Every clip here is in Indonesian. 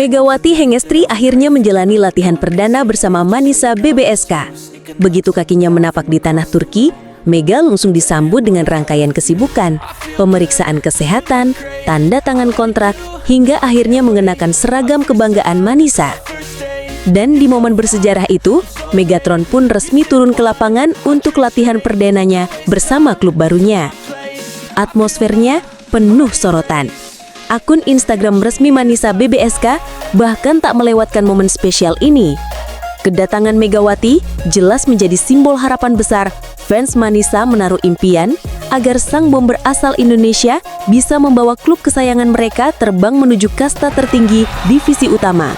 Megawati Hengestri akhirnya menjalani latihan perdana bersama Manisa BBSK. Begitu kakinya menapak di tanah Turki, Mega langsung disambut dengan rangkaian kesibukan, pemeriksaan kesehatan, tanda tangan kontrak, hingga akhirnya mengenakan seragam kebanggaan Manisa. Dan di momen bersejarah itu, Megatron pun resmi turun ke lapangan untuk latihan perdananya bersama klub barunya. Atmosfernya penuh sorotan. Akun Instagram resmi Manisa BBSK bahkan tak melewatkan momen spesial ini. Kedatangan Megawati jelas menjadi simbol harapan besar fans Manisa menaruh impian agar sang bomber asal Indonesia bisa membawa klub kesayangan mereka terbang menuju kasta tertinggi divisi utama.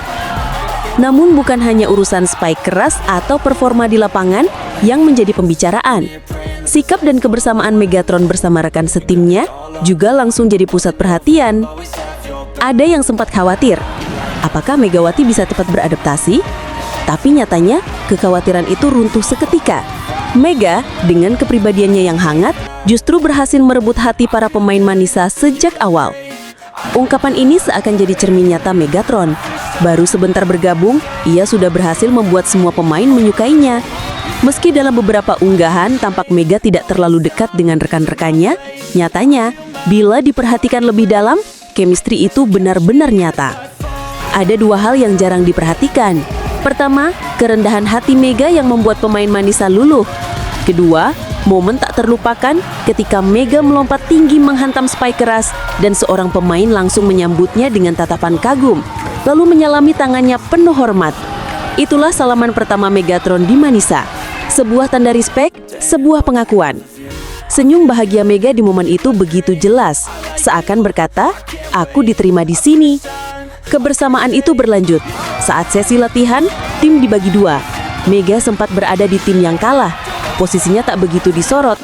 Namun bukan hanya urusan spike keras atau performa di lapangan yang menjadi pembicaraan. Sikap dan kebersamaan Megatron bersama rekan setimnya juga langsung jadi pusat perhatian. Ada yang sempat khawatir, apakah Megawati bisa cepat beradaptasi? Tapi nyatanya, kekhawatiran itu runtuh seketika. Mega, dengan kepribadiannya yang hangat, justru berhasil merebut hati para pemain Manisa sejak awal. Ungkapan ini seakan jadi cermin nyata Megatron. Baru sebentar bergabung, ia sudah berhasil membuat semua pemain menyukainya. Meski dalam beberapa unggahan tampak Mega tidak terlalu dekat dengan rekan-rekannya, nyatanya, bila diperhatikan lebih dalam, chemistry itu benar-benar nyata. Ada dua hal yang jarang diperhatikan. Pertama, kerendahan hati Mega yang membuat pemain Manisa luluh. Kedua, momen tak terlupakan ketika Mega melompat tinggi menghantam spike keras dan seorang pemain langsung menyambutnya dengan tatapan kagum, lalu menyalami tangannya penuh hormat. Itulah salaman pertama Megatron di Manisa. Sebuah tanda respek, sebuah pengakuan. Senyum bahagia Mega di momen itu begitu jelas, seakan berkata, "Aku diterima di sini." Kebersamaan itu berlanjut. Saat sesi latihan, tim dibagi dua. Mega sempat berada di tim yang kalah. Posisinya tak begitu disorot.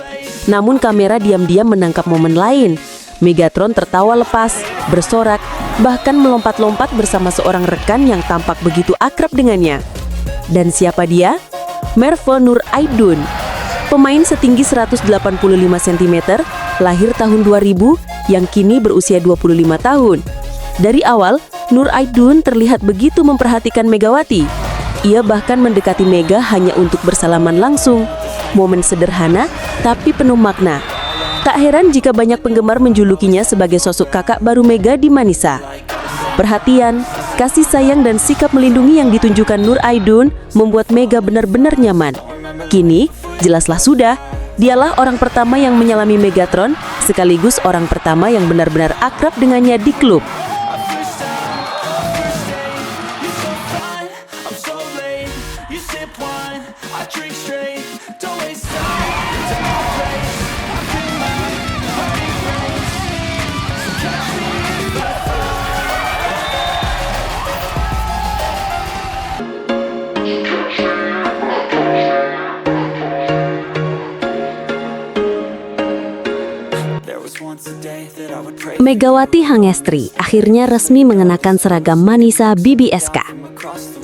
Namun kamera diam-diam menangkap momen lain. Megatron tertawa lepas, bersorak, bahkan melompat-lompat bersama seorang rekan yang tampak begitu akrab dengannya. Dan siapa dia? Merve Nur Aidun. Pemain setinggi 185 cm, lahir tahun 2000, yang kini berusia 25 tahun. Dari awal, Nur Aidun terlihat begitu memperhatikan Megawati. Ia bahkan mendekati Mega hanya untuk bersalaman langsung. Momen sederhana, tapi penuh makna. Tak heran jika banyak penggemar menjulukinya sebagai sosok kakak baru Mega di Manisa. Perhatian, kasih sayang dan sikap melindungi yang ditunjukkan Nur Aidun membuat Mega benar-benar nyaman. Kini, jelaslah sudah, dialah orang pertama yang menyalami Megatron, sekaligus orang pertama yang benar-benar akrab dengannya di klub. Megawati Hengestri akhirnya resmi mengenakan seragam Manisa BBSK.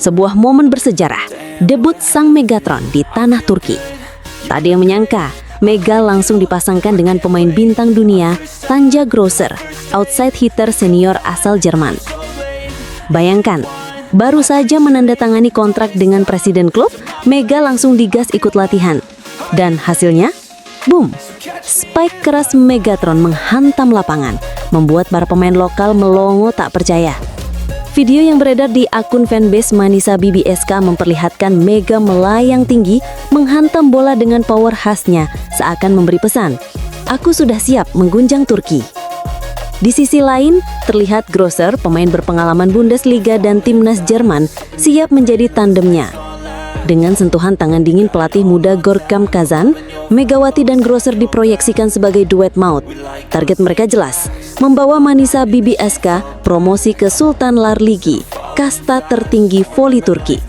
Sebuah momen bersejarah, debut sang Megatron di tanah Turki. Tak ada yang menyangka, Mega langsung dipasangkan dengan pemain bintang dunia Tanja Groser, outside hitter senior asal Jerman. Bayangkan, baru saja menandatangani kontrak dengan presiden klub, Mega langsung digas ikut latihan. Dan hasilnya, boom! Spike keras Megatron menghantam lapangan, membuat para pemain lokal melongo tak percaya. Video yang beredar di akun fanbase Manisa BBSK memperlihatkan Mega melayang tinggi menghantam bola dengan power khasnya, seakan memberi pesan, "Aku sudah siap mengguncang Turki." Di sisi lain, terlihat Groser, pemain berpengalaman Bundesliga dan timnas Jerman, siap menjadi tandemnya. Dengan sentuhan tangan dingin pelatih muda Gorkam Kazan, Megawati dan Groser diproyeksikan sebagai duet maut. Target mereka jelas, membawa Manisa BBSK promosi ke Sultan Larligi, kasta tertinggi voli Turki.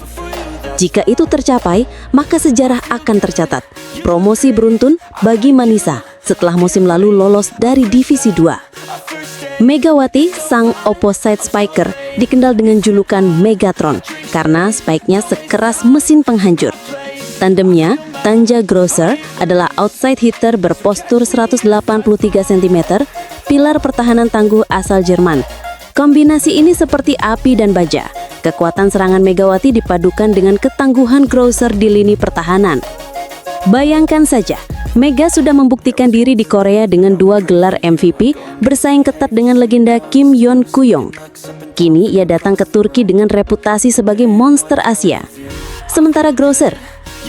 Jika itu tercapai, maka sejarah akan tercatat. Promosi beruntun bagi Manisa setelah musim lalu lolos dari Divisi 2. Megawati, sang opposite spiker, dikenal dengan julukan Megatron karena spike-nya sekeras mesin penghancur. Tandemnya, Tanja Groser adalah outside hitter berpostur 183 cm, pilar pertahanan tangguh asal Jerman. Kombinasi ini seperti api dan baja. Kekuatan serangan Megawati dipadukan dengan ketangguhan Grocer di lini pertahanan. Bayangkan saja, Mega sudah membuktikan diri di Korea dengan 2 gelar MVP, bersaing ketat dengan legenda Kim Yeon Kuyong. Kini ia datang ke Turki dengan reputasi sebagai monster Asia. Sementara Grocer,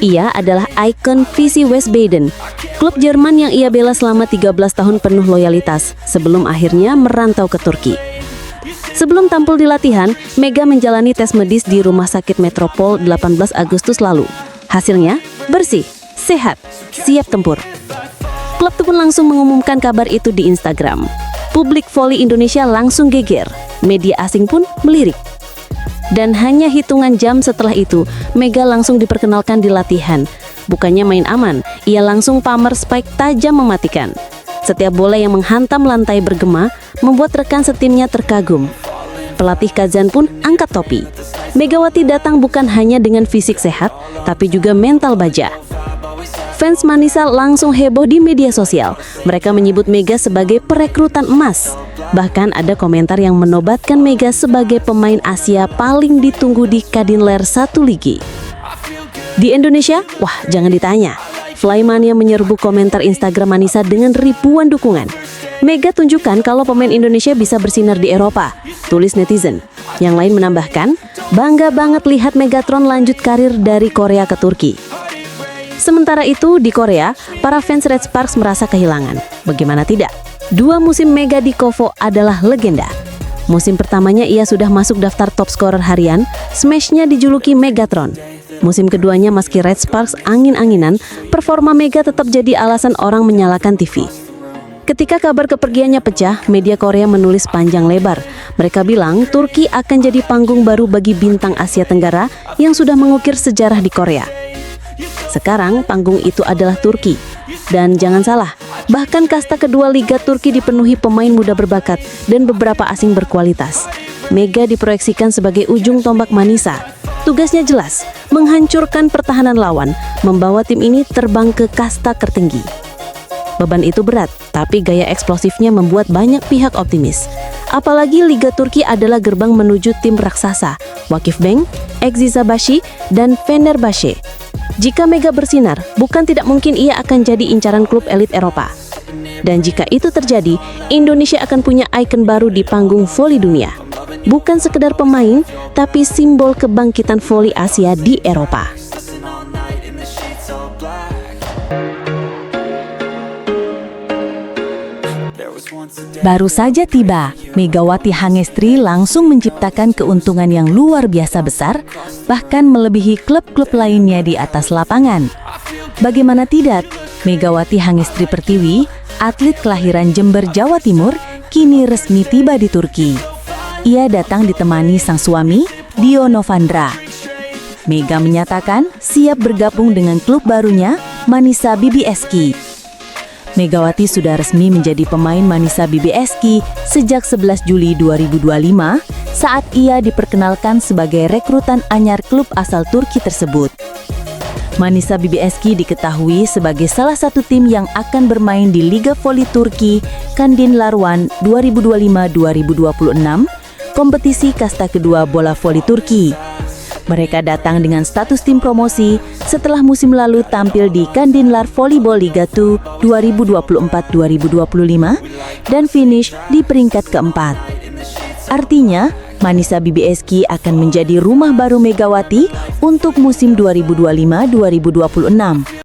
ia adalah ikon VC Wiesbaden, klub Jerman yang ia bela selama 13 tahun penuh loyalitas sebelum akhirnya merantau ke Turki. Sebelum tampil di latihan, Mega menjalani tes medis di Rumah Sakit Metropol 18 Agustus lalu. Hasilnya bersih, sehat, siap tempur. Klub pun langsung mengumumkan kabar itu di Instagram. Publik voli Indonesia langsung geger, media asing pun melirik. Dan hanya hitungan jam setelah itu, Mega langsung diperkenalkan di latihan. Bukannya main aman, ia langsung pamer spike tajam mematikan. Setiap bola yang menghantam lantai bergema, membuat rekan setimnya terkagum. Pelatih Kazan pun angkat topi. Megawati datang bukan hanya dengan fisik sehat, tapi juga mental baja. Fans Manisa langsung heboh di media sosial. Mereka menyebut Mega sebagai perekrutan emas. Bahkan ada komentar yang menobatkan Mega sebagai pemain Asia paling ditunggu di Kadinler 1 Ligi. Di Indonesia, wah jangan ditanya. Flymania menyerbu komentar Instagram Manisa dengan ribuan dukungan. Mega tunjukkan kalau pemain Indonesia bisa bersinar di Eropa, tulis netizen. Yang lain menambahkan, bangga banget lihat Megatron lanjut karir dari Korea ke Turki. Sementara itu, di Korea, para fans Red Sparks merasa kehilangan. Bagaimana tidak? 2 musim Mega di KOFO adalah legenda. Musim pertamanya ia sudah masuk daftar top scorer harian, smash-nya dijuluki Megatron. Musim keduanya meski Red Sparks angin-anginan, performa Mega tetap jadi alasan orang menyalakan TV. Ketika kabar kepergiannya pecah, media Korea menulis panjang lebar. Mereka bilang Turki akan jadi panggung baru bagi bintang Asia Tenggara yang sudah mengukir sejarah di Korea. Sekarang panggung itu adalah Turki. Dan jangan salah, bahkan kasta kedua Liga Turki dipenuhi pemain muda berbakat dan beberapa asing berkualitas. Mega diproyeksikan sebagai ujung tombak Manisa. Tugasnya jelas, menghancurkan pertahanan lawan, membawa tim ini terbang ke kasta tertinggi. Beban itu berat, tapi gaya eksplosifnya membuat banyak pihak optimis. Apalagi Liga Turki adalah gerbang menuju tim raksasa, Vakifbank, Eczacıbaşı, dan Fenerbahçe. Jika Mega bersinar, bukan tidak mungkin ia akan jadi incaran klub elit Eropa. Dan jika itu terjadi, Indonesia akan punya ikon baru di panggung voli dunia. Bukan sekedar pemain, tapi simbol kebangkitan voli Asia di Eropa. Baru saja tiba, Megawati Hangestri langsung menciptakan keuntungan yang luar biasa besar, bahkan melebihi klub-klub lainnya di atas lapangan. Bagaimana tidak, Megawati Hangestri Pertiwi, atlet kelahiran Jember, Jawa Timur, kini resmi tiba di Turki. Ia datang ditemani sang suami, Dio Novandra. Mega menyatakan siap bergabung dengan klub barunya, Manisa BBSK. Megawati sudah resmi menjadi pemain Manisa BBSK sejak 11 Juli 2025 saat ia diperkenalkan sebagai rekrutan anyar klub asal Turki tersebut. Manisa BBSK diketahui sebagai salah satu tim yang akan bermain di Liga Voli Turki Kadinler 1 2025-2026, kompetisi kasta kedua bola voli Turki. Mereka datang dengan status tim promosi setelah musim lalu tampil di Kadinler Volleyball Liga 2 2024-2025 dan finish di peringkat keempat. Artinya, Manisa BBSK akan menjadi rumah baru Megawati untuk musim 2025-2026.